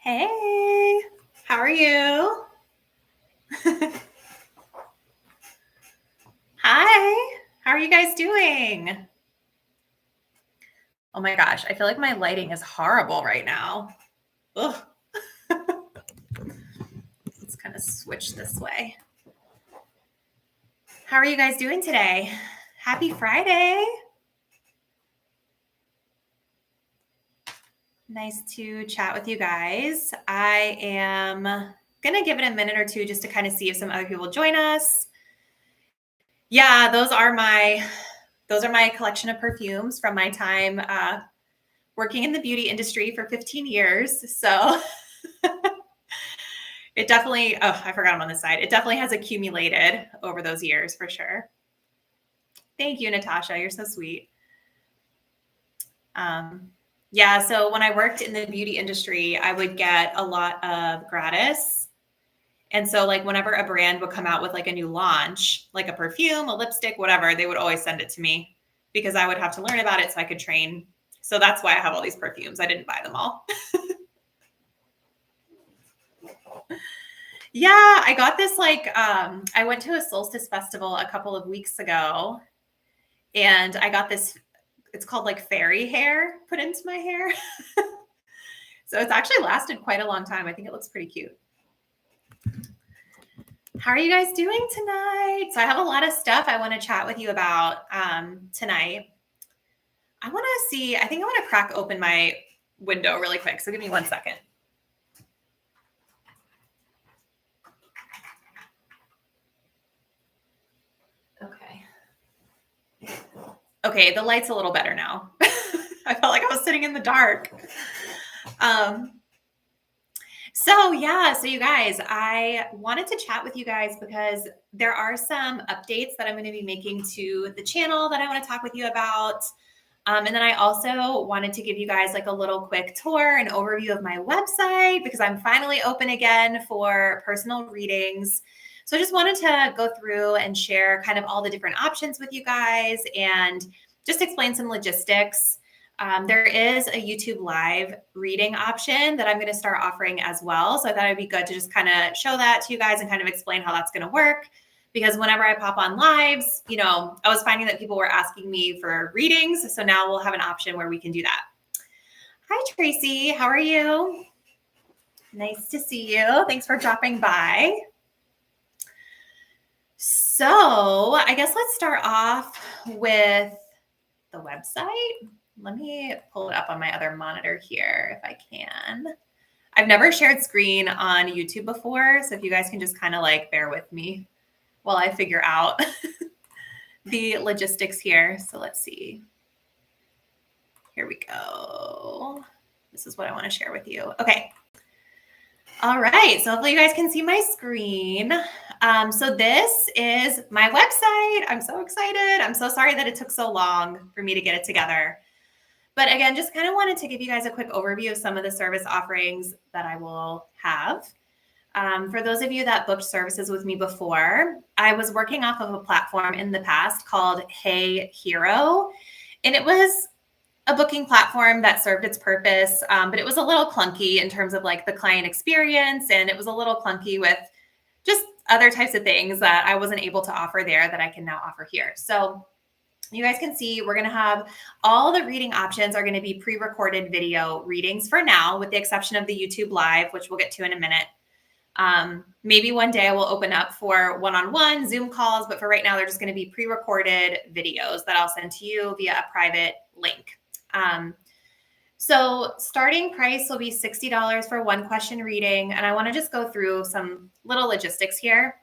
Hey, how are you? Hi, how are you guys doing? Oh my gosh, I feel like my lighting is horrible right now. Ugh. Let's kind of switch this way. How are you guys doing today? Happy Friday. Nice to chat with you guys. I am going to give it a minute or two just to kind of see if some other people join us. Yeah, those are my collection of perfumes from my time working in the beauty industry for 15 years. So it definitely, I forgot I'm on this side. It definitely has accumulated over those years for sure. Thank you, Natasha. You're so sweet. Yeah, so when I worked in the beauty industry, I would get a lot of gratis. And so like whenever a brand would come out with like a new launch, like a perfume, a lipstick, whatever, they would always send it to me because I would have to learn about it so I could train. So that's why I have all these perfumes. I didn't buy them all. Yeah, I got this I went to a solstice festival a couple of weeks ago and I got this, it's called like fairy hair put into my hair. So it's actually lasted quite a long time. I think it looks pretty cute. How are you guys doing tonight? So I have a lot of stuff I want to chat with you about tonight. I want to see, I think I want to crack open my window really quick. So give me 1 second. Okay, the light's a little better now. I felt like I was sitting in the dark. So you guys, I wanted to chat with you guys because there are some updates that I'm going to be making to the channel that I want to talk with you about. And then I also wanted to give you guys like a little quick tour and overview of my website because I'm finally open again for personal readings. So I just wanted to go through and share kind of all the different options with you guys and just explain some logistics. There is a YouTube live reading option that I'm going to start offering as well. So I thought it'd be good to just kind of show that to you guys and kind of explain how that's going to work. Because whenever I pop on lives, I was finding that people were asking me for readings. So now we'll have an option where we can do that. Hi, Tracy. How are you? Nice to see you. Thanks for dropping by. So I guess let's start off with the website. Let me pull it up on my other monitor here if I can. I've never shared screen on YouTube before. So if you guys can just kind of like bear with me while I figure out the logistics here. So let's see. Here we go. This is what I want to share with you. Okay. All right. So hopefully you guys can see my screen. So this is my website. I'm so excited. I'm so sorry that it took so long for me to get it together. But again, just kind of wanted to give you guys a quick overview of some of the service offerings that I will have. For those of you that booked services with me before, I was working off of a platform in the past called Hey Hero. And it was a booking platform that served its purpose, but it was a little clunky in terms of like the client experience. And it was a little clunky with just other types of things that I wasn't able to offer there that I can now offer here. So you guys can see we're going to have all the reading options are going to be pre-recorded video readings for now, with the exception of the YouTube live, which we'll get to in a minute. Maybe one day I will open up for one-on-one Zoom calls, but for right now, they're just going to be pre-recorded videos that I'll send to you via a private link. So starting price will be $60 for one question reading. And I want to just go through some little logistics here.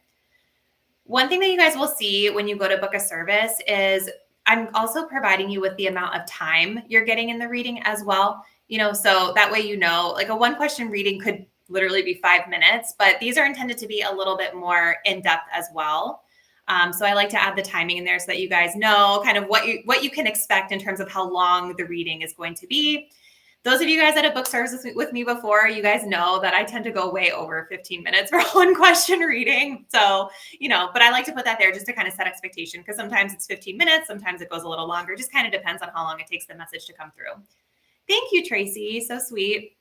One thing that you guys will see when you go to book a service is I'm also providing you with the amount of time you're getting in the reading as well. So that way, like a one question reading could literally be 5 minutes, but these are intended to be a little bit more in depth as well. So I like to add the timing in there so that you guys know kind of what you can expect in terms of how long the reading is going to be. Those of you guys that have booked services with me before, you guys know that I tend to go way over 15 minutes for one question reading. So, but I like to put that there just to kind of set expectation, because sometimes it's 15 minutes, sometimes it goes a little longer, just kind of depends on how long it takes the message to come through. Thank you, Tracy. So sweet.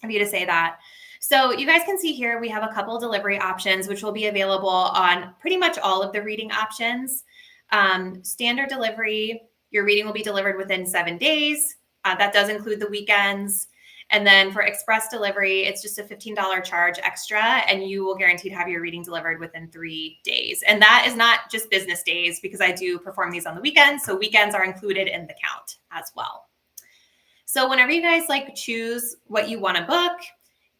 of you to say that. So you guys can see here, we have a couple delivery options, which will be available on pretty much all of the reading options. Standard delivery, your reading will be delivered within 7 days. That does include the weekends. And then for express delivery, it's just a $15 charge extra, and you will guarantee to have your reading delivered within 3 days. And that is not just business days, because I do perform these on the weekends. So weekends are included in the count as well. So whenever you guys like choose what you want to book,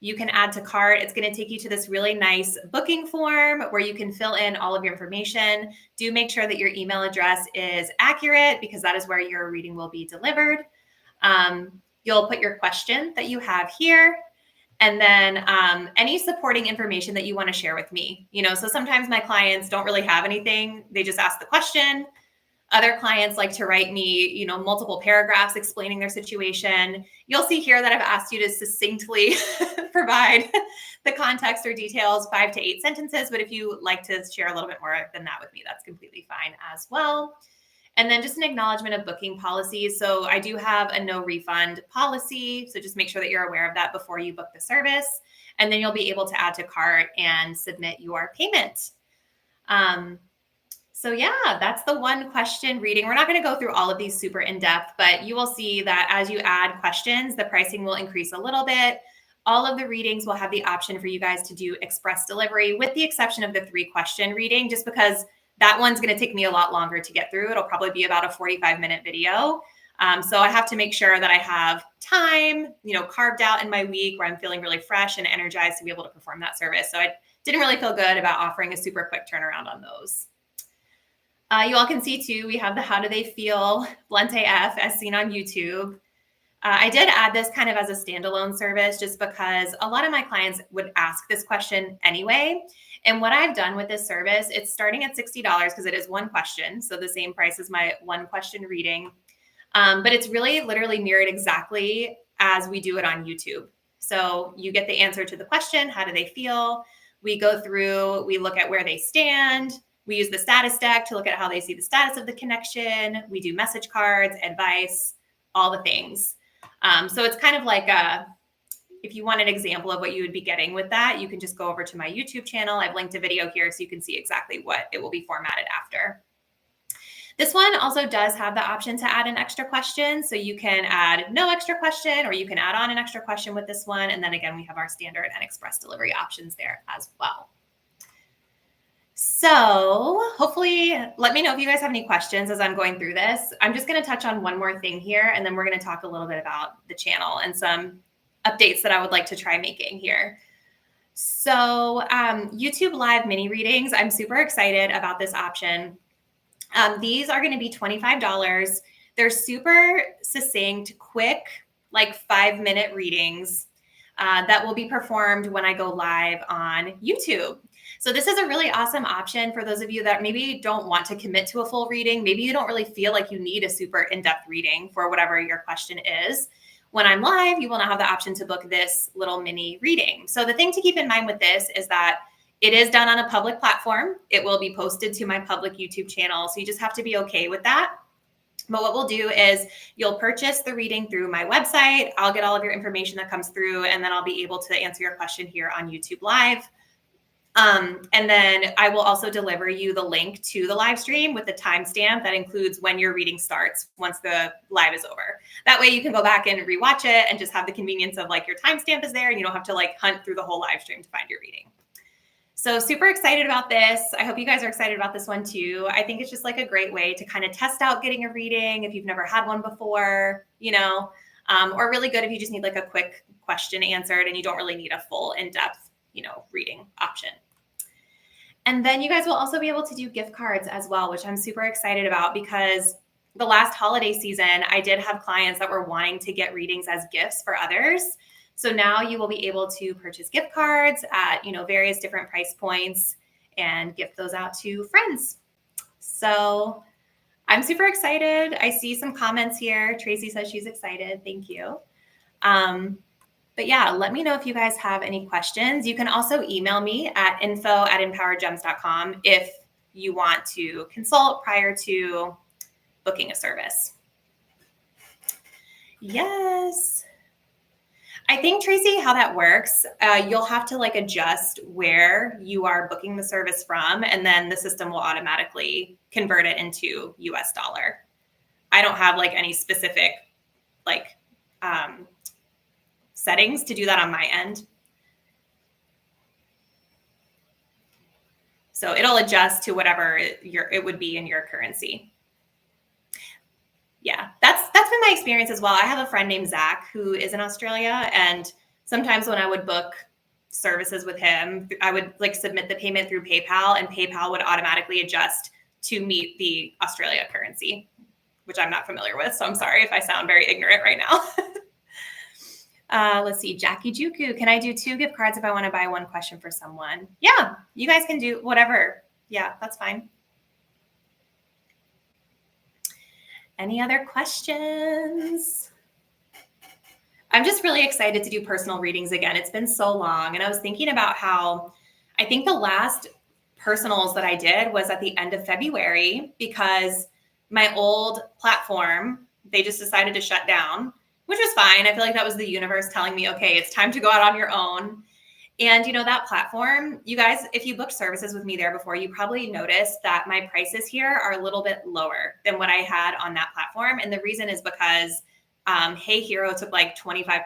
you can add to cart. It's going to take you to this really nice booking form where you can fill in all of your information. Do make sure that your email address is accurate, because that is where your reading will be delivered. You'll put your question that you have here, and then any supporting information that you want to share with me. So sometimes my clients don't really have anything. They just ask the question. Other clients like to write me, multiple paragraphs explaining their situation. You'll see here that I've asked you to succinctly provide the context or details, 5 to 8 sentences. But if you like to share a little bit more than that with me, that's completely fine as well. And then just an acknowledgement of booking policies. So I do have a no refund policy. So just make sure that you're aware of that before you book the service. And then you'll be able to add to cart and submit your payment. So yeah, that's the one question reading. We're not going to go through all of these super in depth, but you will see that as you add questions, the pricing will increase a little bit. All of the readings will have the option for you guys to do express delivery, with the exception of the 3-question reading, just because that one's going to take me a lot longer to get through. It'll probably be about a 45-minute video. So I have to make sure that I have time, carved out in my week where I'm feeling really fresh and energized to be able to perform that service. So I didn't really feel good about offering a super quick turnaround on those. You all can see too, we have the How Do They Feel Blunt AF as seen on YouTube. I did add this kind of as a standalone service just because a lot of my clients would ask this question anyway. And what I've done with this service, it's starting at $60 because it is one question. So the same price as my one question reading. But it's really literally mirrored exactly as we do it on YouTube. So you get the answer to the question, how do they feel? We go through, we look at where they stand. We use the status deck to look at how they see the status of the connection. We do message cards, advice, all the things. So it's kind of like if you want an example of what you would be getting with that, you can just go over to my YouTube channel. I've linked a video here so you can see exactly what it will be formatted after. This one also does have the option to add an extra question. So you can add no extra question, or you can add on an extra question with this one. And then again, we have our standard and express delivery options there as well. So hopefully let me know if you guys have any questions as I'm going through this. I'm just going to touch on one more thing here, and then we're going to talk a little bit about the channel and some updates that I would like to try making here. So YouTube live mini readings, I'm super excited about this option. These are going to be $25. They're super succinct, quick, like 5-minute readings that will be performed when I go live on YouTube. So this is a really awesome option for those of you that maybe don't want to commit to a full reading. Maybe you don't really feel like you need a super in-depth reading for whatever your question is. When I'm live, you will now have the option to book this little mini reading. So the thing to keep in mind with this is that it is done on a public platform. It will be posted to my public YouTube channel. So you just have to be okay with that. But what we'll do is you'll purchase the reading through my website. I'll get all of your information that comes through, and then I'll be able to answer your question here on YouTube Live. And then I will also deliver you the link to the live stream with the timestamp that includes when your reading starts once the live is over. That way you can go back and rewatch it and just have the convenience of like your timestamp is there, and you don't have to like hunt through the whole live stream to find your reading. So super excited about this. I hope you guys are excited about this one too. I think it's just like a great way to kind of test out getting a reading if you've never had one before, or really good if you just need like a quick question answered and you don't really need a full in-depth, reading option. And then you guys will also be able to do gift cards as well, which I'm super excited about because the last holiday season, I did have clients that were wanting to get readings as gifts for others. So now you will be able to purchase gift cards at, various different price points and gift those out to friends. So I'm super excited. I see some comments here. Tracy says she's excited. Thank you. But yeah, let me know if you guys have any questions. You can also email me at info@empoweredgems.com if you want to consult prior to booking a service. Yes. I think, Tracy, how that works, you'll have to like adjust where you are booking the service from, and then the system will automatically convert it into US dollar. I don't have like any specific like settings to do that on my end. So it'll adjust to whatever it would be in your currency. Yeah, that's been my experience as well. I have a friend named Zach who is in Australia, and sometimes when I would book services with him, I would like submit the payment through PayPal, and PayPal would automatically adjust to meet the Australia currency, which I'm not familiar with. So I'm sorry if I sound very ignorant right now. Let's see, Jackie Juku. Can I do 2 gift cards if I want to buy 1 question for someone? Yeah, you guys can do whatever. Yeah, that's fine. Any other questions? I'm just really excited to do personal readings again. It's been so long. And I was thinking about how I think the last personals that I did was at the end of February, because my old platform, they just decided to shut down, which was fine. I feel like that was the universe telling me, okay, it's time to go out on your own. And you know, that platform, you guys, if you booked services with me there before, you probably noticed that my prices here are a little bit lower than what I had on that platform. And the reason is because Hey Hero took like 25%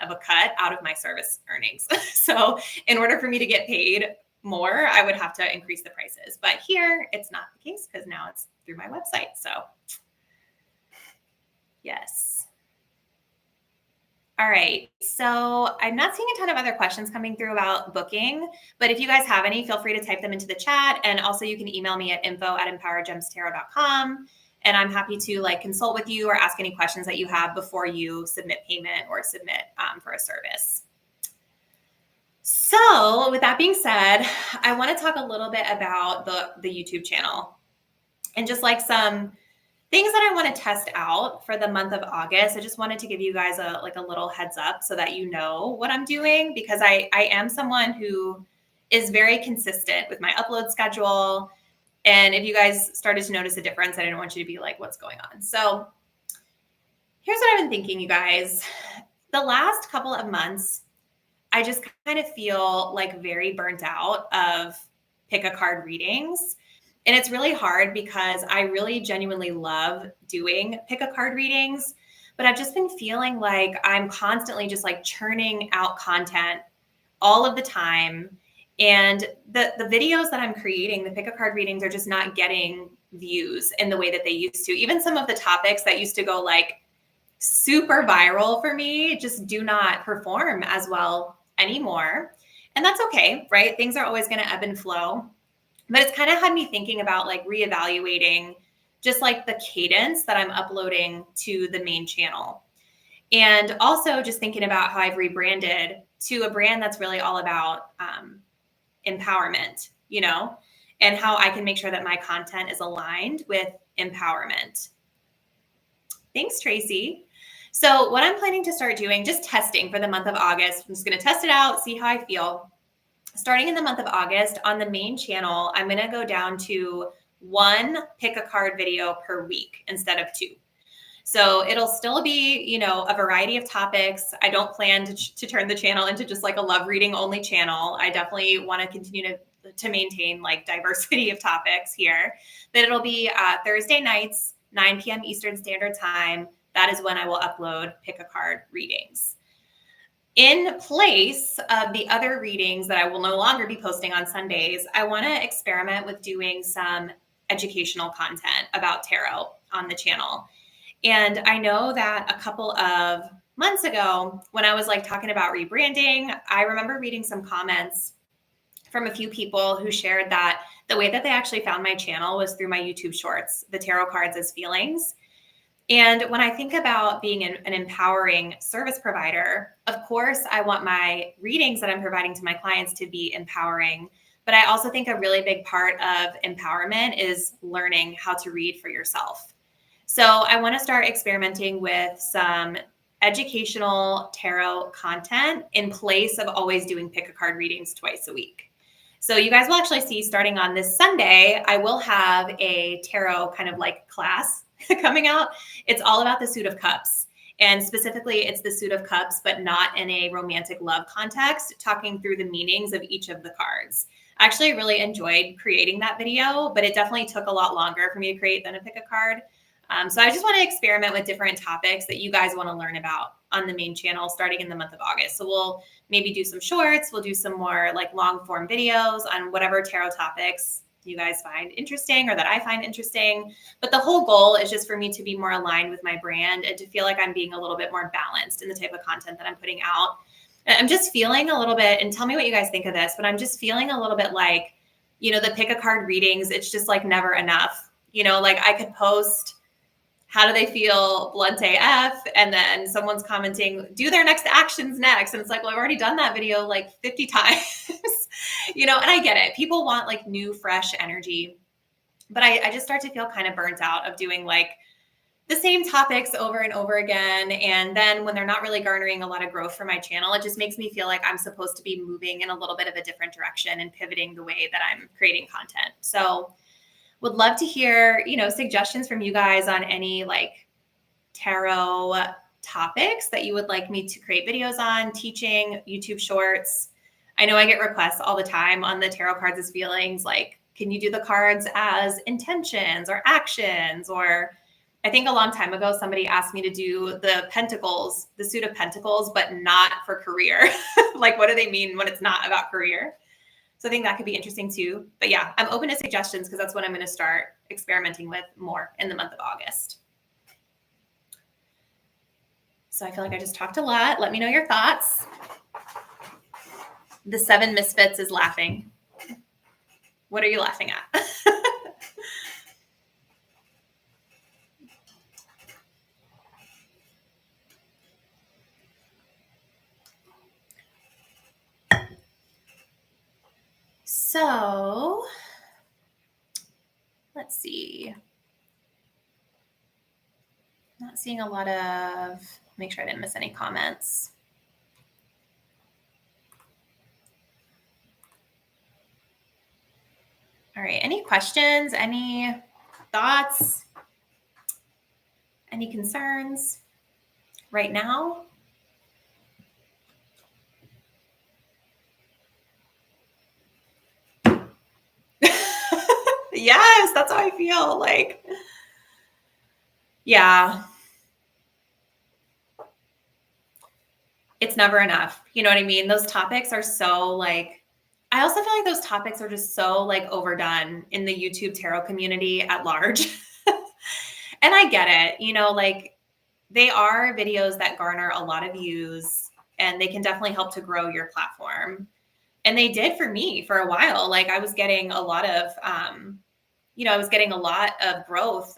of a cut out of my service earnings. So in order for me to get paid more, I would have to increase the prices. But here it's not the case because now it's through my website. So yes. All right. So I'm not seeing a ton of other questions coming through about booking, but if you guys have any, feel free to type them into the chat. And also you can email me at info@empoweredgemstarot.com. And I'm happy to like consult with you or ask any questions that you have before you submit payment or submit for a service. So with that being said, I want to talk a little bit about the YouTube channel and just like some things that I want to test out for the month of August. I just wanted to give you guys a little heads up so that you know what I'm doing, because I am someone who is very consistent with my upload schedule. And if you guys started to notice a difference, I didn't want you to be like, what's going on? So here's what I've been thinking, you guys. The last couple of months, I just kind of feel like very burnt out of pick a card readings. And it's really hard because I really genuinely love doing pick a card readings, but I've just been feeling like I'm constantly just like churning out content all of the time. And the videos that I'm creating, the pick a card readings, are just not getting views in the way that they used to. Even some of the topics that used to go like super viral for me just do not perform as well anymore. And that's okay, right? Things are always going to ebb and flow. But it's kind of had me thinking about like reevaluating just like the cadence that I'm uploading to the main channel. And also just thinking about how I've rebranded to a brand that's really all about empowerment, you know, and how I can make sure that my content is aligned with empowerment. Thanks, Tracy. So what I'm planning to start doing, just testing for the month of August, I'm just going to test it out, see how I feel. Starting in the month of August, on the main channel, I'm going to go down to 1 pick a card video per week instead of 2. So it'll still be, you know, a variety of topics. I don't plan to turn the channel into just like a love reading only channel. I definitely want to continue to maintain like diversity of topics here. But it'll be Thursday nights, 9 p.m. Eastern Standard Time. That is when I will upload pick a card readings. In place of the other readings that I will no longer be posting on Sundays, I want to experiment with doing some educational content about tarot on the channel. And I know that a couple of months ago, when I was like talking about rebranding, I remember reading some comments from a few people who shared that the way that they actually found my channel was through my YouTube shorts, the tarot cards as feelings. And when I think about being an empowering service provider, of course, I want my readings that I'm providing to my clients to be empowering. But I also think a really big part of empowerment is learning how to read for yourself. So I want to start experimenting with some educational tarot content in place of always doing pick a card readings twice a week. So you guys will actually see, starting on this Sunday, I will have a tarot kind of like class coming out. It's all about the Suit of Cups. And specifically, it's the Suit of Cups, but not in a romantic love context, talking through the meanings of each of the cards. I actually really enjoyed creating that video, but it definitely took a lot longer for me to create than to pick a card. So I just want to experiment with different topics that you guys want to learn about on the main channel starting in the month of August. So we'll maybe do some shorts. We'll do some more like long form videos on whatever tarot topics you guys find interesting or that I find interesting. But the whole goal is just for me to be more aligned with my brand and to feel like I'm being a little bit more balanced in the type of content that I'm putting out. And I'm just feeling a little bit, and tell me what you guys think of this, but I'm just feeling a little bit like, the pick a card readings, it's just like never enough. Like I could post, how do they feel blunt AF? And then someone's commenting, do their next actions next. And it's like, well, I've already done that video like 50 times, and I get it. People want like new, fresh energy. But I just start to feel kind of burnt out of doing like the same topics over and over again. And then when they're not really garnering a lot of growth for my channel, it just makes me feel like I'm supposed to be moving in a little bit of a different direction and pivoting the way that I'm creating content. So would love to hear, suggestions from you guys on any like tarot topics that you would like me to create videos on, teaching, YouTube shorts. I know I get requests all the time on the tarot cards as feelings, like, can you do the cards as intentions or actions? Or I think a long time ago, somebody asked me to do the pentacles, the Suit of Pentacles, but not for career. Like, what do they mean when it's not about career? So I think that could be interesting too. But yeah, I'm open to suggestions because that's what I'm going to start experimenting with more in the month of August. So I feel like I just talked a lot. Let me know your thoughts. The 7 Misfits is laughing. What are you laughing at? So let's see. Not seeing a lot of, make sure I didn't miss any comments. All right. Any questions? Any thoughts? Any concerns right now? Yes, that's how I feel. Like, yeah. It's never enough. You know what I mean? Those topics are so like, I also feel like those topics are just so like overdone in the YouTube tarot community at large. And I get it, like they are videos that garner a lot of views and they can definitely help to grow your platform. And they did for me for a while. Like I was getting a lot of, I was getting a lot of growth.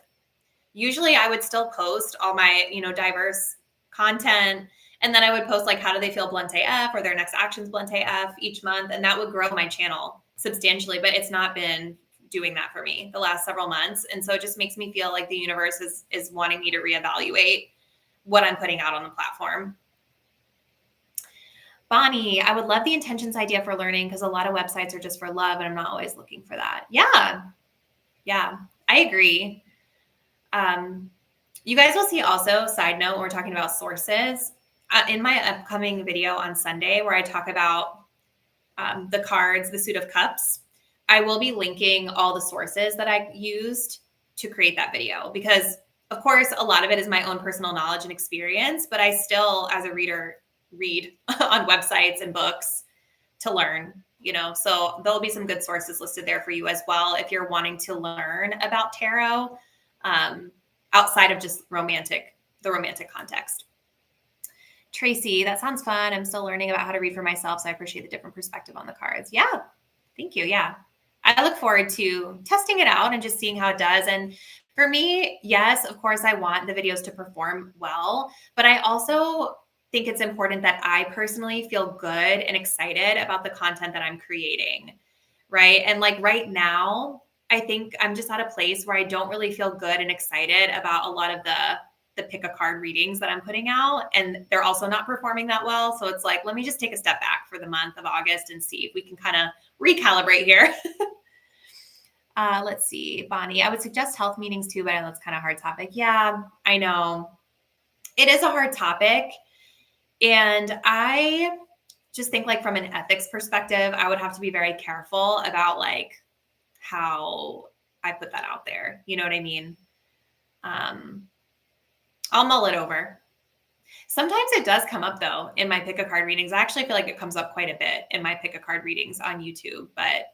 Usually I would still post all my, diverse content. And then I would post like, how do they feel blunt AF or their next actions blunt AF each month. And that would grow my channel substantially, but it's not been doing that for me the last several months. And so it just makes me feel like the universe is wanting me to reevaluate what I'm putting out on the platform. Bonnie, I would love the intentions idea for learning because a lot of websites are just for love and I'm not always looking for that. Yeah, I agree. You guys will see also, side note, we're talking about sources in my upcoming video on Sunday where I talk about the cards, the Suit of Cups. I will be linking all the sources that I used to create that video because, of course, a lot of it is my own personal knowledge and experience, but I still, as a reader, read on websites and books to learn, so there'll be some good sources listed there for you as well if you're wanting to learn about tarot outside of just the romantic context. Tracy, that sounds fun. I'm still learning about how to read for myself, so I appreciate the different perspective on the cards. Yeah, thank you. Yeah, I look forward to testing it out and just seeing how it does. And for me, yes, of course, I want the videos to perform well, but I also think it's important that I personally feel good and excited about the content that I'm creating, right? And like right now, I think I'm just at a place where I don't really feel good and excited about a lot of the pick a card readings that I'm putting out. And they're also not performing that well. So it's like, let me just take a step back for the month of August and see if we can kind of recalibrate here. Let's see, Bonnie, I would suggest health meetings too, but I know it's kind of a hard topic. Yeah, I know. it is a hard topic. And I just think like from an ethics perspective, I would have to be very careful about like how I put that out there. You know what I mean? I'll mull it over. Sometimes it does come up though in my pick a card readings. I actually feel like it comes up quite a bit in my pick a card readings on YouTube, but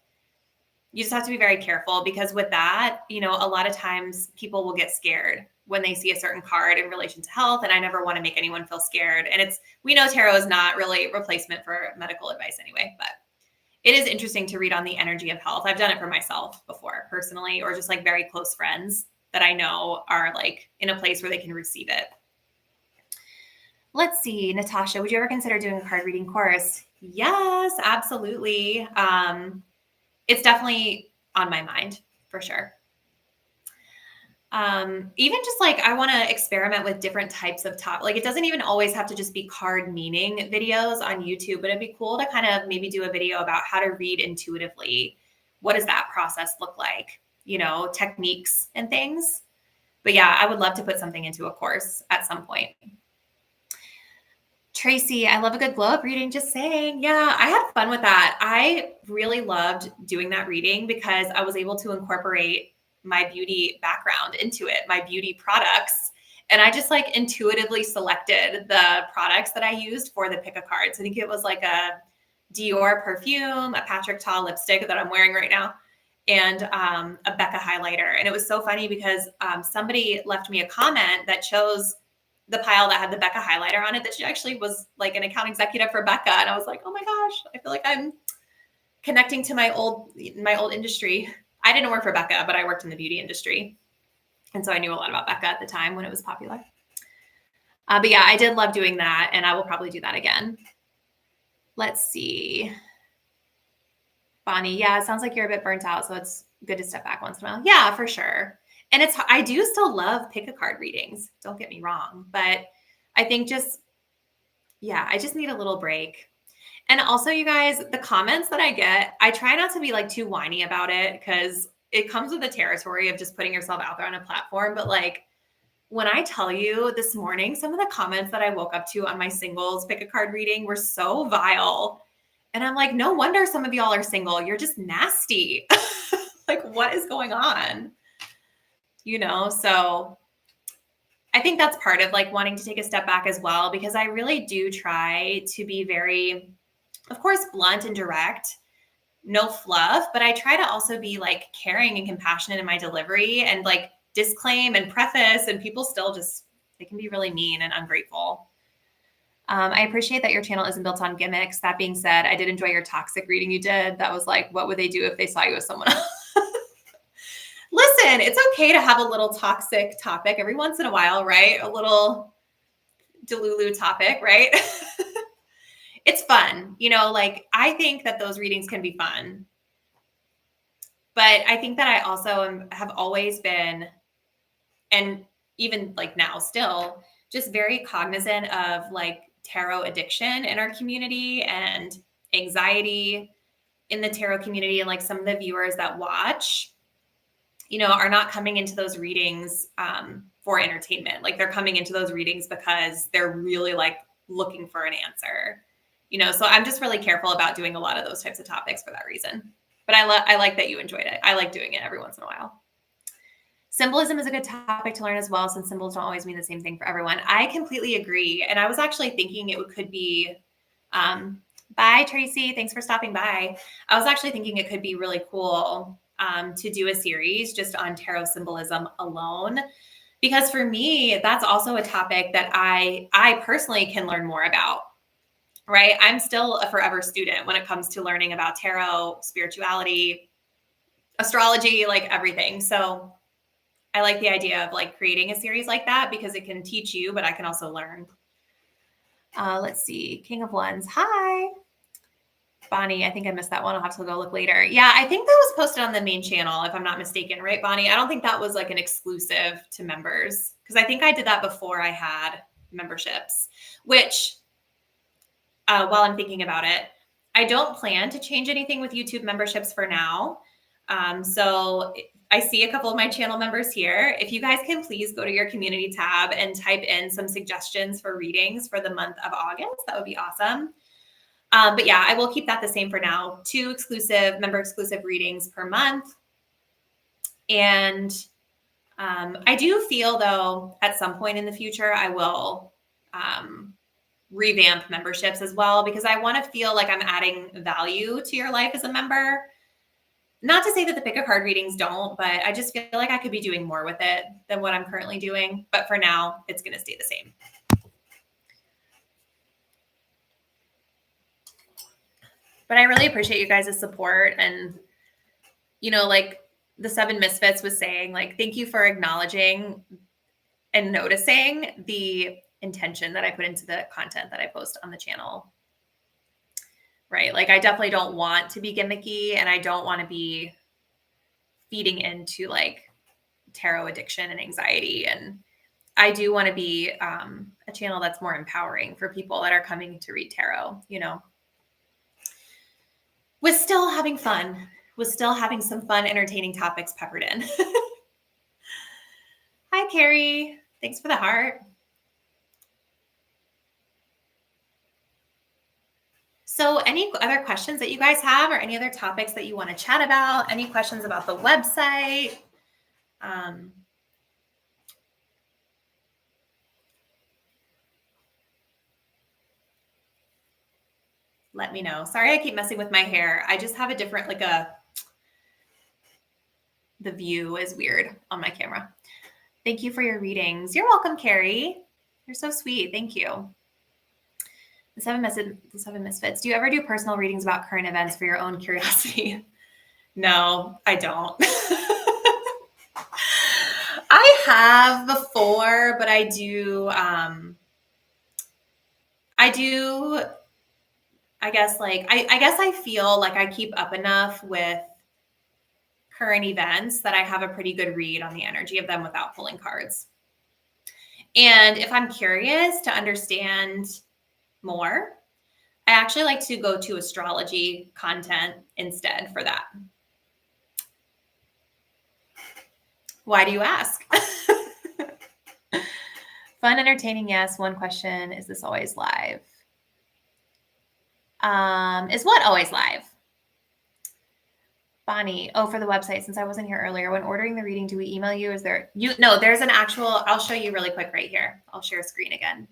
you just have to be very careful because with that, you know, a lot of times people will get scared when they see a certain card in relation to health. And I never want to make anyone feel scared. And we know tarot is not really a replacement for medical advice anyway, but it is interesting to read on the energy of health. I've done it for myself before personally, or just like very close friends that I know are like in a place where they can receive it. Let's see, Natasha, would you ever consider doing a card reading course? Yes, absolutely. It's definitely on my mind for sure. Even just like, I want to experiment with different types of like, it doesn't even always have to just be card meaning videos on YouTube, but it'd be cool to kind of maybe do a video about how to read intuitively. What does that process look like? You know, techniques and things. But yeah, I would love to put something into a course at some point. Tracy, I love a good glow up reading, just saying. Yeah, I had fun with that. I really loved doing that reading because I was able to incorporate my beauty background into it, my beauty products. And I just like intuitively selected the products that I used for the pick a cards. I think it was like a Dior perfume, a Patrick Ta lipstick that I'm wearing right now, and a Becca highlighter. And it was so funny because somebody left me a comment that chose the pile that had the Becca highlighter on it, that she actually was like an account executive for Becca. And I was like, oh my gosh, I feel like I'm connecting to my old industry. I didn't work for Becca, but I worked in the beauty industry. And so I knew a lot about Becca at the time when it was popular. But yeah, I did love doing that. And I will probably do that again. Let's see. Bonnie, yeah, it sounds like you're a bit burnt out. So it's good to step back once in a while. Yeah, for sure. And I do still love pick a card readings. Don't get me wrong. But I think I just need a little break. And also, you guys, the comments that I get, I try not to be like too whiny about it because it comes with the territory of just putting yourself out there on a platform. But like when I tell you this morning, some of the comments that I woke up to on my singles pick a card reading were so vile. And I'm like, no wonder some of y'all are single. You're just nasty. Like, what is going on? You know, so I think that's part of like wanting to take a step back as well, because I really do try to be very, of course, blunt and direct, no fluff, but I try to also be like caring and compassionate in my delivery and like disclaim and preface, and people still they can be really mean and ungrateful. I appreciate that your channel isn't built on gimmicks. That being said, I did enjoy your toxic reading you did. That was like, what would they do if they saw you with someone else? Listen, it's okay to have a little toxic topic every once in a while, right? A little delulu topic, right? It's fun. You know, like I think that those readings can be fun. But I think that I also have always been, and even like now still, just very cognizant of like tarot addiction in our community and anxiety in the tarot community. And like some of the viewers that watch, you know, are not coming into those readings for entertainment. Like they're coming into those readings because they're really like looking for an answer, you know? So I'm just really careful about doing a lot of those types of topics for that reason. But I like that you enjoyed it. I like doing it every once in a while. Symbolism is a good topic to learn as well, since symbols don't always mean the same thing for everyone. I completely agree. And I was actually thinking could be, bye, Tracy. Thanks for stopping by. I was actually thinking it could be really cool to do a series just on tarot symbolism alone, because for me, that's also a topic that I personally can learn more about, right? I'm still a forever student when it comes to learning about tarot, spirituality, astrology, like everything. So I like the idea of like creating a series like that because it can teach you, but I can also learn. Let's see. King of Wands. Hi. Bonnie, I think I missed that one. I'll have to go look later. Yeah, I think that was posted on the main channel, if I'm not mistaken, right, Bonnie? I don't think that was like an exclusive to members, because I think I did that before I had memberships, which while I'm thinking about it, I don't plan to change anything with YouTube memberships for now. So I see a couple of my channel members here. If you guys can please go to your community tab and type in some suggestions for readings for the month of August, that would be awesome. But yeah, I will keep that the same for now. 2 exclusive, member exclusive readings per month. And I do feel though, at some point in the future, I will revamp memberships as well, because I want to feel like I'm adding value to your life as a member. Not to say that the pick a card readings don't, but I just feel like I could be doing more with it than what I'm currently doing. But for now, it's going to stay the same. But I really appreciate you guys' support. And, you know, like the 7 Misfits was saying, like, thank you for acknowledging and noticing the intention that I put into the content that I post on the channel. Right? Like, I definitely don't want to be gimmicky, and I don't want to be feeding into like tarot addiction and anxiety. And I do want to be a channel that's more empowering for people that are coming to read tarot, you know, with still having fun, with still having some fun, entertaining topics peppered in. Hi, Carrie. Thanks for the heart. So any other questions that you guys have, or any other topics that you want to chat about? Any questions about the website? Let me know. Sorry, I keep messing with my hair. I just have a different, like the view is weird on my camera. Thank you for your readings. You're welcome, Carrie. You're so sweet. Thank you. The 7 Misfits. Do you ever do personal readings about current events for your own curiosity? No, I don't. I have before, but I guess like, I guess I feel like I keep up enough with current events that I have a pretty good read on the energy of them without pulling cards. And if I'm curious to understand more, I actually like to go to astrology content instead for that. Why do you ask? Fun, entertaining, yes. One question, is this always live? Is what always live? Bonnie, oh, for the website, since I wasn't here earlier, when ordering the reading, do we email you? Is there, no, there's an actual, I'll show you really quick right here. I'll share screen again.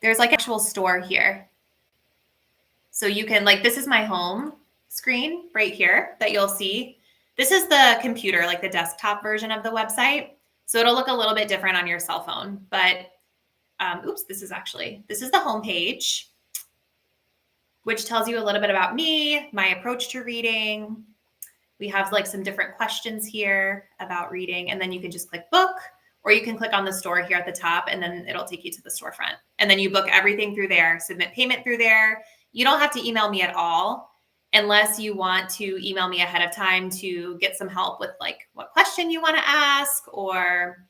There's like actual store here. So you can, like, this is my home screen right here that you'll see. This is the computer, like the desktop version of the website. So it'll look a little bit different on your cell phone, but oops, this is the home page, which tells you a little bit about me, my approach to reading. We have like some different questions here about reading, and then you can just click book, or you can click on the store here at the top, and then it'll take you to the storefront. And then you book everything through there, submit payment through there. You don't have to email me at all unless you want to email me ahead of time to get some help with like what question you want to ask, or,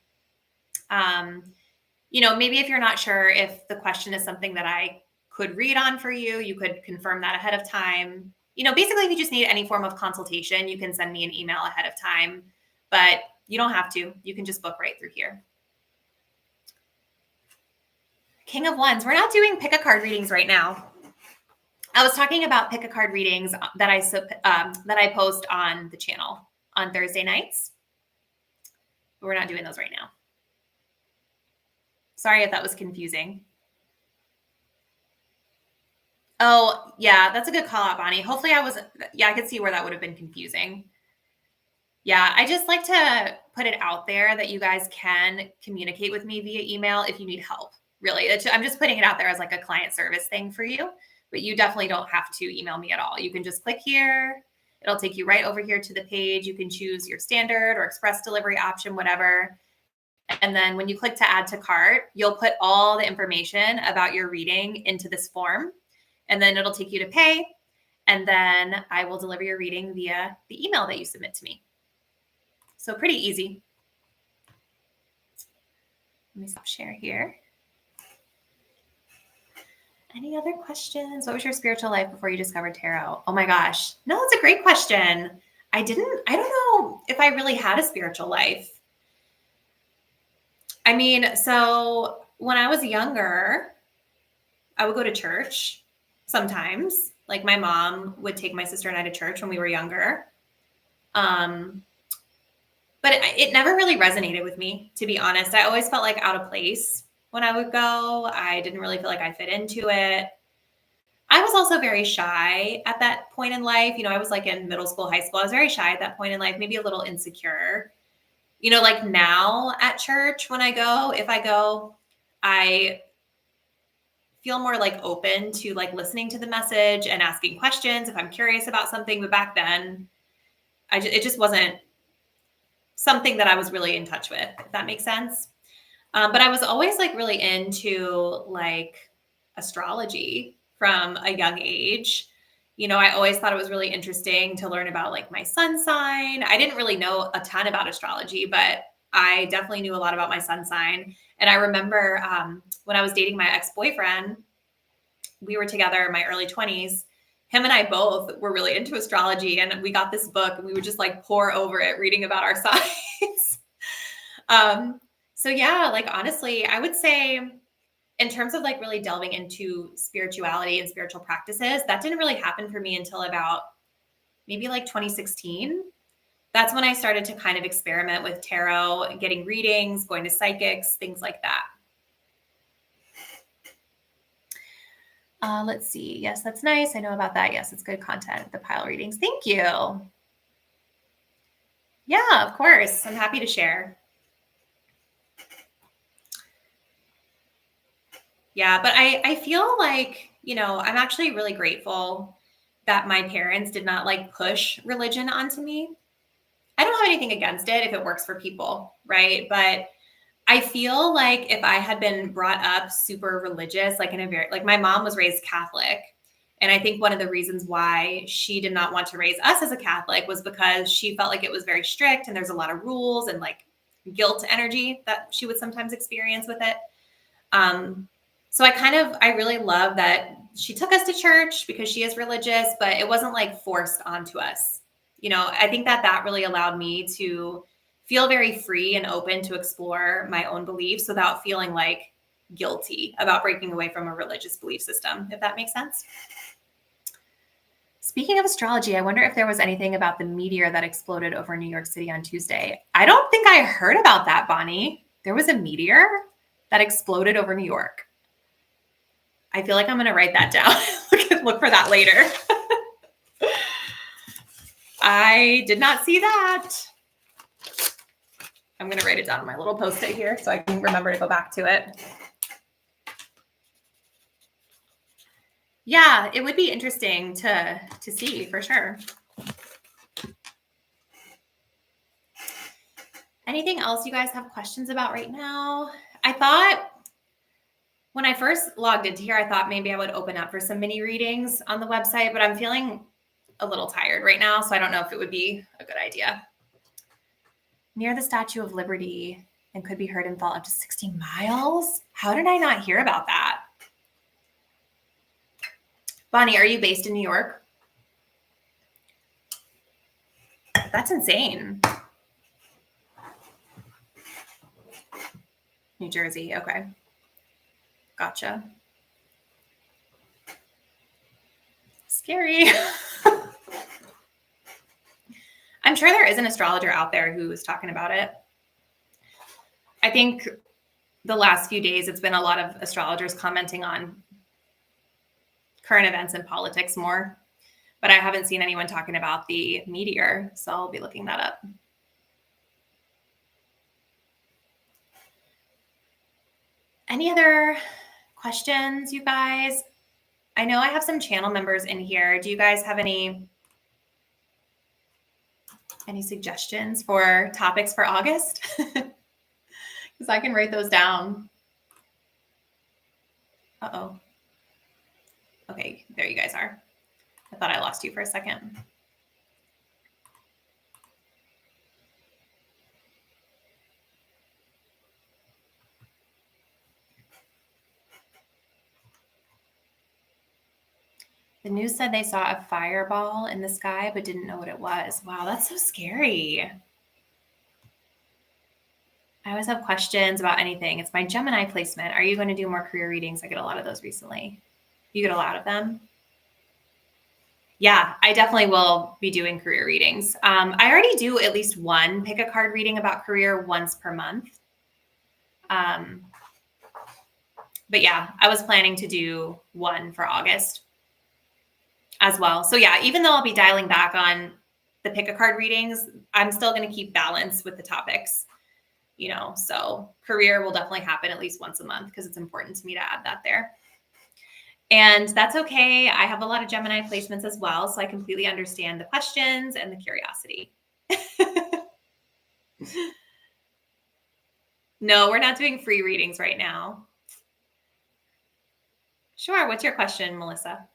you know, maybe if you're not sure if the question is something that I could read on for you, you could confirm that ahead of time. You know, basically, if you just need any form of consultation, you can send me an email ahead of time, but you don't have to. You can just book right through here. King of Wands. We're not doing pick a card readings right now. I was talking about pick a card readings that I post on the channel on Thursday nights. But we're not doing those right now. Sorry if that was confusing. Oh, yeah, that's a good call out, Bonnie. Hopefully I could see where that would have been confusing. Yeah, I just like to put it out there that you guys can communicate with me via email if you need help. Really, I'm just putting it out there as like a client service thing for you, but you definitely don't have to email me at all. You can just click here. It'll take you right over here to the page. You can choose your standard or express delivery option, whatever. And then when you click to add to cart, you'll put all the information about your reading into this form, and then it'll take you to pay. And then I will deliver your reading via the email that you submit to me. So pretty easy. Let me stop share here. Any other questions? What was your spiritual life before you discovered tarot? Oh my gosh. No, that's a great question. I don't know if I really had a spiritual life. I mean, so when I was younger, I would go to church sometimes. Like my mom would take my sister and I to church when we were younger. But it never really resonated with me, to be honest. I always felt like out of place when I would go. I didn't really feel like I fit into it. I was also very shy at that point in life. I was like in middle school, high school. I was very shy at that point in life, maybe a little insecure. Like now at church, when I go, if I go, I feel more like open to like listening to the message and asking questions if I'm curious about something. But back then, it just wasn't something that I was really in touch with, if that makes sense. But I was always like really into like astrology from a young age. I always thought it was really interesting to learn about like my sun sign. I didn't really know a ton about astrology, but I definitely knew a lot about my sun sign. And I remember when I was dating my ex-boyfriend, we were together in my early 20s. Him and I both were really into astrology, and we got this book and we would just like pour over it, reading about our signs. So yeah, like honestly, I would say in terms of like really delving into spirituality and spiritual practices, that didn't really happen for me until about maybe like 2016. That's when I started to kind of experiment with tarot, getting readings, going to psychics, things like that. Let's see. Yes, that's nice. I know about that. Yes, it's good content. The pile readings. Thank you. Yeah, of course. I'm happy to share. Yeah, but I feel like, I'm actually really grateful that my parents did not like push religion onto me. I don't have anything against it if it works for people, right? But I feel like if I had been brought up super religious, like in a very, like my mom was raised Catholic. And I think one of the reasons why she did not want to raise us as a Catholic was because she felt like it was very strict and there's a lot of rules and like guilt energy that she would sometimes experience with it. So I really love that she took us to church because she is religious, but it wasn't like forced onto us. I think that really allowed me to feel very free and open to explore my own beliefs without feeling like guilty about breaking away from a religious belief system, if that makes sense. Speaking of astrology, I wonder if there was anything about the meteor that exploded over New York City on Tuesday. I don't think I heard about that, Bonnie. There was a meteor that exploded over New York. I feel like I'm going to write that down. Look for that later. I did not see that. I'm going to write it down on my little Post-it here so I can remember to go back to it. Yeah, it would be interesting to see for sure. Anything else you guys have questions about right now? I thought when I first logged into here, I thought maybe I would open up for some mini readings on the website, but I'm feeling a little tired right now, so I don't know if it would be a good idea. Near the Statue of Liberty and could be heard and felt up to 60 miles? How did I not hear about that? Bonnie, are you based in New York? That's insane. New Jersey, okay. Gotcha. Scary. I'm sure there is an astrologer out there who is talking about it. I think the last few days, it's been a lot of astrologers commenting on current events and politics more, but I haven't seen anyone talking about the meteor, so I'll be looking that up. Any other questions, you guys? I know I have some channel members in here. Do you guys have any suggestions for topics for August? Because I can write those down. Uh-oh. Okay, there you guys are. I thought I lost you for a second. The news said they saw a fireball in the sky, but didn't know what it was. Wow, that's so scary. I always have questions about anything. It's my Gemini placement. Are you going to do more career readings? I get a lot of those recently. You get a lot of them? Yeah, I definitely will be doing career readings. I already do at least one pick a card reading about career once per month. But yeah, I was planning to do one for August as well. So yeah, even though I'll be dialing back on the pick a card readings, I'm still going to keep balance with the topics, so career will definitely happen at least once a month because it's important to me to add that there. And that's okay. I have a lot of Gemini placements as well, so I completely understand the questions and the curiosity. No, we're not doing free readings right now. Sure. What's your question, Melissa?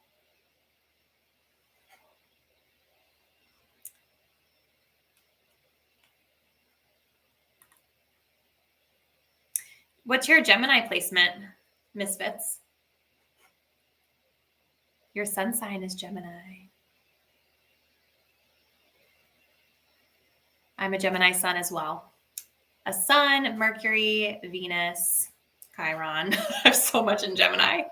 What's your Gemini placement, Misfits? Your sun sign is Gemini. I'm a Gemini sun as well. A sun, Mercury, Venus, Chiron. I have so much in Gemini.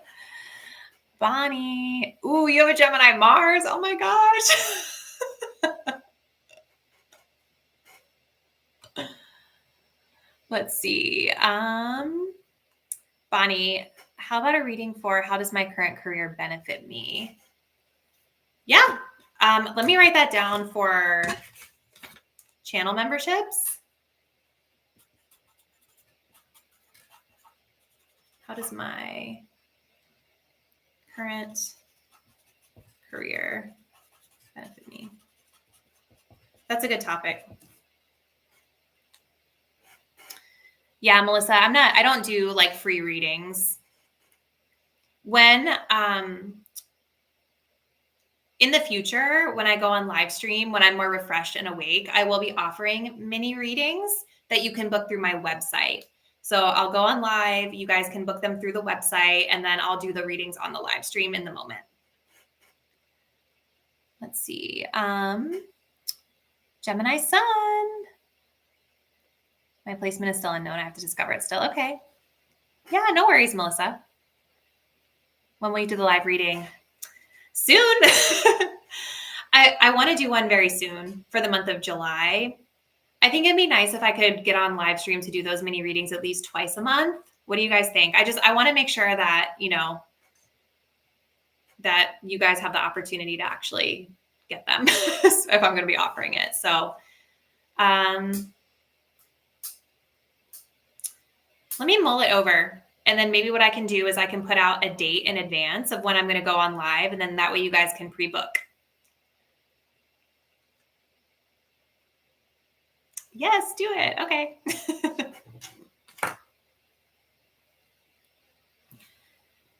Bonnie. Ooh, you have a Gemini Mars. Oh my gosh. Let's see. Bonnie, how about a reading for how does my current career benefit me? Yeah. Let me write that down for channel memberships. How does my current career benefit me? That's a good topic. Yeah, Melissa, I don't do like free readings. When, in the future, when I go on live stream, when I'm more refreshed and awake, I will be offering mini readings that you can book through my website. So I'll go on live, you guys can book them through the website, and then I'll do the readings on the live stream in the moment. Let's see. Gemini sun. My placement is still unknown. I have to discover it still. Okay. Yeah, no worries, Melissa. When will you do the live reading? Soon. I want to do one very soon for the month of July. I think it'd be nice if I could get on live stream to do those mini readings at least twice a month. What do you guys think? I want to make sure that, that you guys have the opportunity to actually get them if I'm going to be offering it. So, let me mull it over. And then maybe what I can do is I can put out a date in advance of when I'm going to go on live. And then that way you guys can pre-book. Yes, do it. Okay.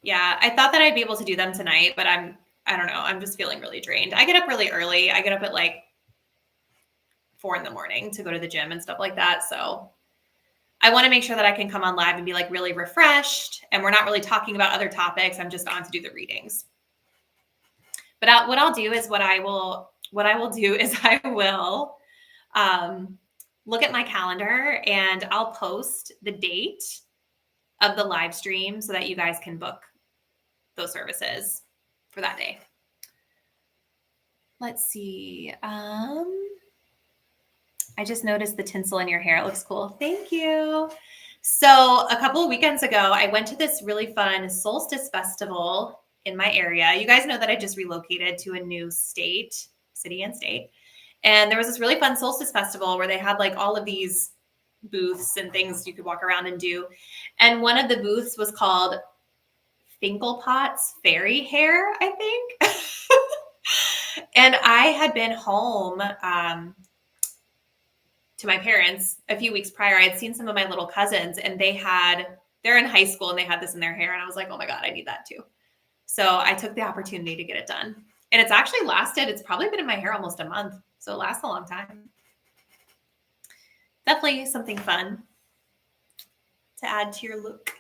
Yeah, I thought that I'd be able to do them tonight, but I don't know. I'm just feeling really drained. I get up really early. I get up at like 4 a.m. to go to the gym and stuff like that. So I want to make sure that I can come on live and be like really refreshed, and we're not really talking about other topics. I'm just on to do the readings. But what I'll do is I will look at my calendar and I'll post the date of the live stream so that you guys can book those services for that day. Let's see. I just noticed the tinsel in your hair. It looks cool. Thank you. So a couple of weekends ago, I went to this really fun solstice festival in my area. You guys know that I just relocated to a new city and state. And there was this really fun solstice festival where they had like all of these booths and things you could walk around and do. And one of the booths was called Finkelpot's Fairy Hair, I think. And I had been home to my parents a few weeks prior. I had seen some of my little cousins and they're in high school and they had this in their hair. And I was like, oh my God, I need that too. So I took the opportunity to get it done. And it's actually lasted. It's probably been in my hair almost a month. So it lasts a long time. Definitely something fun to add to your look,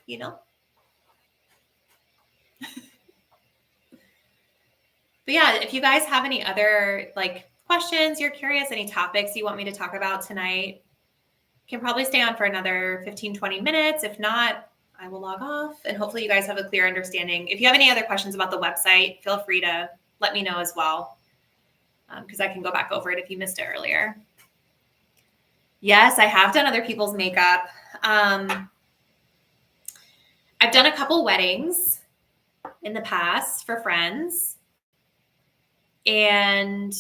But yeah, if you guys have any other like questions, you're curious, any topics you want me to talk about tonight, can probably stay on for another 15, 20 minutes. If not, I will log off, and hopefully you guys have a clear understanding. If you have any other questions about the website, feel free to let me know as well, because I can go back over it if you missed it earlier. Yes, I have done other people's makeup. I've done a couple weddings in the past for friends. And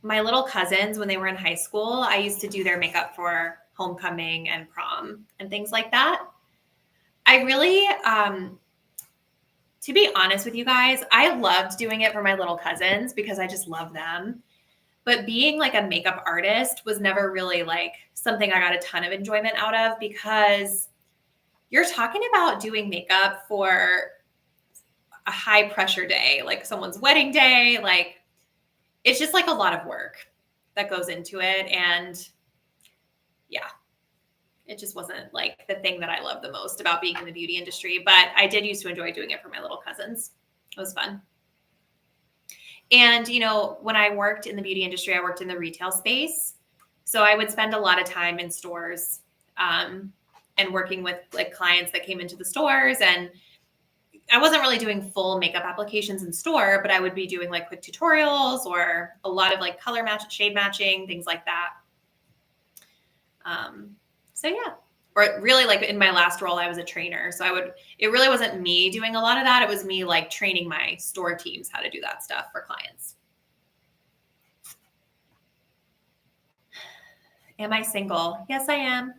my little cousins, when they were in high school, I used to do their makeup for homecoming and prom and things like that. I really, to be honest with you guys, I loved doing it for my little cousins because I just love them. But being like a makeup artist was never really like something I got a ton of enjoyment out of, because you're talking about doing makeup for a high pressure day, like someone's wedding day. Like, it's just like a lot of work that goes into it. And yeah, it just wasn't like the thing that I love the most about being in the beauty industry. But I did used to enjoy doing it for my little cousins. It was fun. And, you know, when I worked in the beauty industry, I worked in the retail space. So I would spend a lot of time in stores, and working with like clients that came into the stores. And I wasn't really doing full makeup applications in store, but I would be doing like quick tutorials or a lot of like color match, shade matching, things like that. So yeah, or really like in my last role, I was a trainer. So it really wasn't me doing a lot of that. It was me like training my store teams how to do that stuff for clients. Am I single? Yes, I am.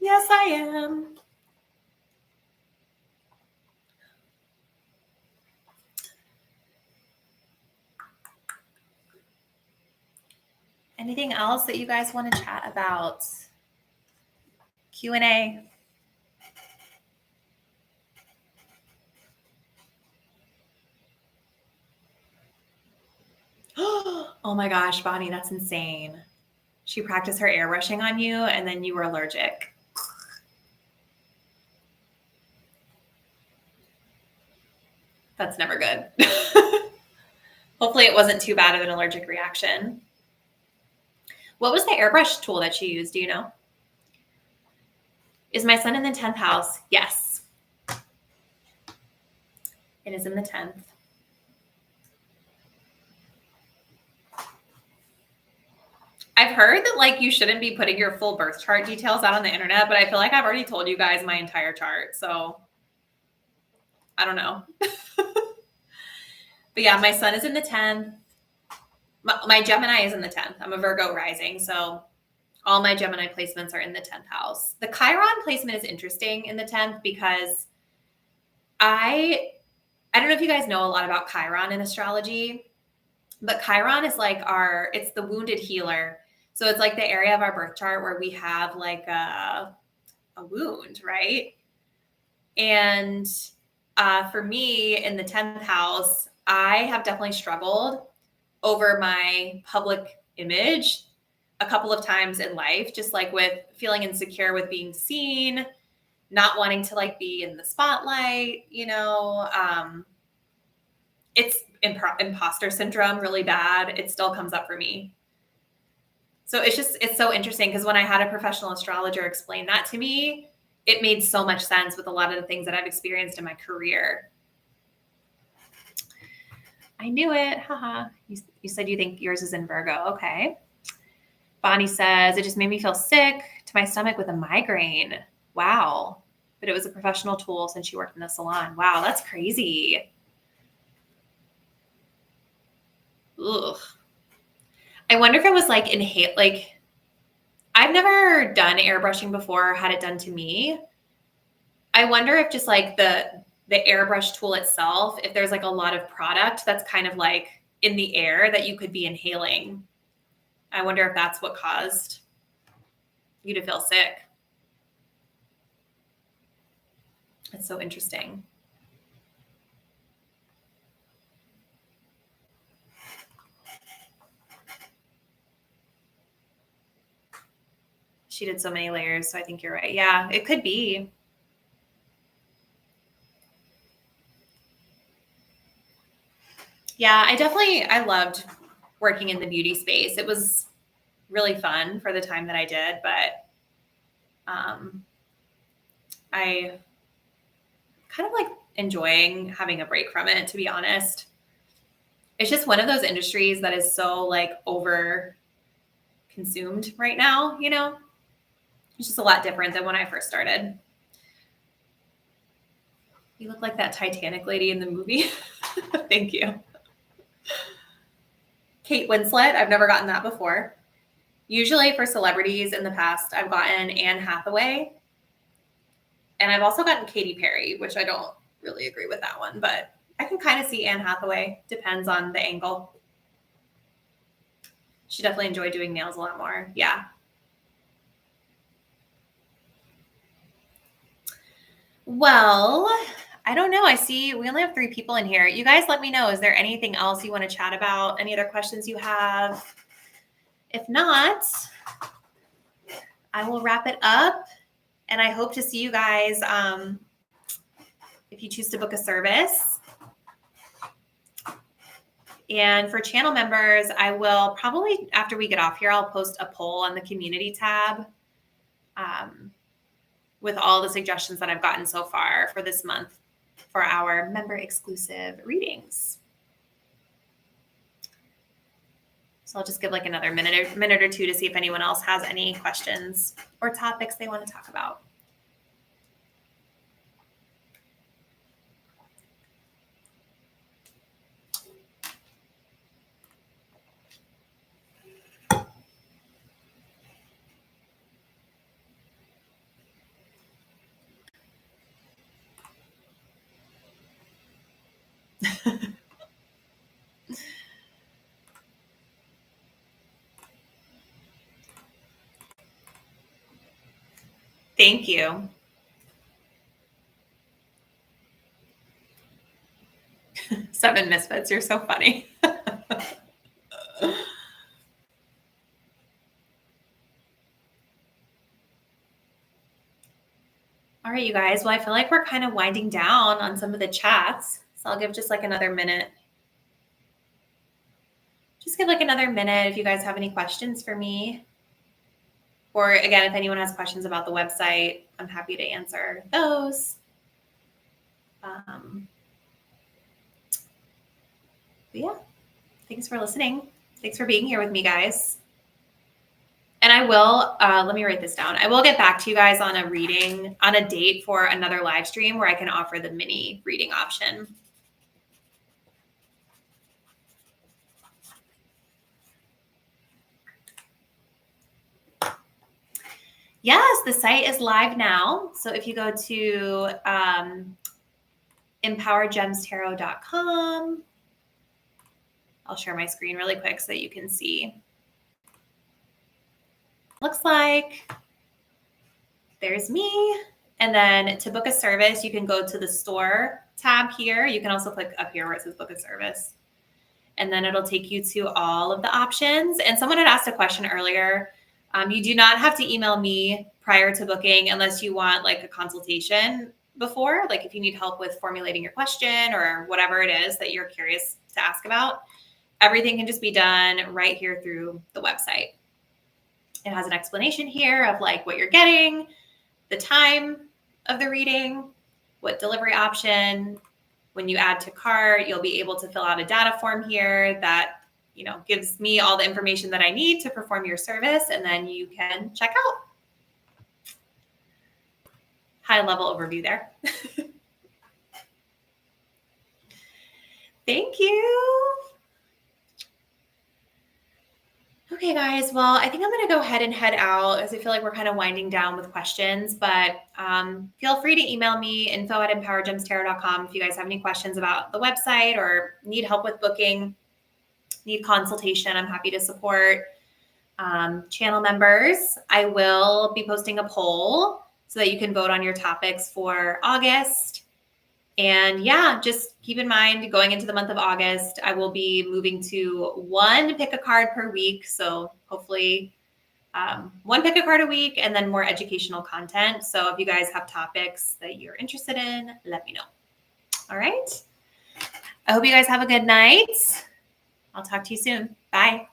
Yes, I am. Anything else that you guys want to chat about? Q&A. Oh my gosh, Bonnie, that's insane. She practiced her airbrushing on you and then you were allergic. That's never good. Hopefully it wasn't too bad of an allergic reaction. What was the airbrush tool that she used? Do you know? Is my sun in the 10th house? Yes. It is in the 10th. I've heard that like you shouldn't be putting your full birth chart details out on the internet, but I feel like I've already told you guys my entire chart. So I don't know. But yeah, my sun is in the 10th. My Gemini is in the 10th. I'm a Virgo rising. So all my Gemini placements are in the 10th house. The Chiron placement is interesting in the 10th because I don't know if you guys know a lot about Chiron in astrology, but Chiron is like it's the wounded healer. So it's like the area of our birth chart where we have like a wound, right? And for me in the 10th house, I have definitely struggled over my public image a couple of times in life, just like with feeling insecure with being seen, not wanting to like be in the spotlight, you know. It's imposter syndrome really bad. It still comes up for me. So it's so interesting because when I had a professional astrologer explain that to me, it made so much sense with a lot of the things that I've experienced in my career. I knew it. Haha. You said you think yours is in Virgo. Okay. Bonnie says, it just made me feel sick to my stomach with a migraine. Wow. But it was a professional tool since she worked in the salon. Wow, that's crazy. Ugh. I wonder if it was like I've never done airbrushing before or had it done to me. I wonder if just like the airbrush tool itself, if there's like a lot of product that's kind of like in the air that you could be inhaling. I wonder if that's what caused you to feel sick. It's so interesting. She did so many layers, so I think you're right. Yeah, it could be. Yeah, I loved working in the beauty space. It was really fun for the time that I did, but I kind of like enjoying having a break from it, to be honest. It's just one of those industries that is so like over consumed right now, you know? It's just a lot different than when I first started. You look like that Titanic lady in the movie. Thank you. Kate Winslet, I've never gotten that before. Usually for celebrities in the past, I've gotten Anne Hathaway. And I've also gotten Katy Perry, which I don't really agree with that one, but I can kind of see Anne Hathaway. Depends on the angle. She definitely enjoyed doing nails a lot more. Yeah. Well, I don't know. I see we only have 3 people in here. You guys let me know. Is there anything else you want to chat about? Any other questions you have? If not, I will wrap it up. And I hope to see you guys if you choose to book a service. And for channel members, I will probably, after we get off here, I'll post a poll on the community tab with all the suggestions that I've gotten so far for this month for our member exclusive readings. So I'll just give like another minute or two to see if anyone else has any questions or topics they want to talk about. Thank you. Seven misfits. You're so funny. All right, you guys. Well, I feel like we're kind of winding down on some of the chats. So I'll give just like another minute. Just give like another minute if you guys have any questions for me. Or again, if anyone has questions about the website, I'm happy to answer those. But yeah, thanks for listening. Thanks for being here with me, guys. And I will, let me write this down. I will get back to you guys on a reading, on a date for another live stream where I can offer the mini reading option. Yes, the site is live now. So if you go to EmpoweredGemsTarot.com, I'll share my screen really quick so that you can see. Looks like there's me. And then to book a service, you can go to the store tab here. You can also click up here where it says book a service. And then it'll take you to all of the options. And someone had asked a question earlier. You do not have to email me prior to booking unless you want like a consultation before, like if you need help with formulating your question or whatever it is that you're curious to ask about. Everything can just be done right here through the website. It has an explanation here of like what you're getting, the time of the reading, what delivery option. When you add to cart, you'll be able to fill out a data form here that, you know, gives me all the information that I need to perform your service, and then you can check out. High level overview there. Thank you. Okay, guys. Well, I think I'm going to go ahead and head out as I feel like we're kind of winding down with questions, but feel free to email me info@empoweredgemstarot.com if you guys have any questions about the website or need help with booking, need consultation. I'm happy to support. Channel members, I will be posting a poll so that you can vote on your topics for August. And yeah, just keep in mind going into the month of August, I will be moving to 1 pick a card per week. So hopefully 1 pick a card a week and then more educational content. So if you guys have topics that you're interested in, let me know. All right. I hope you guys have a good night. I'll talk to you soon. Bye.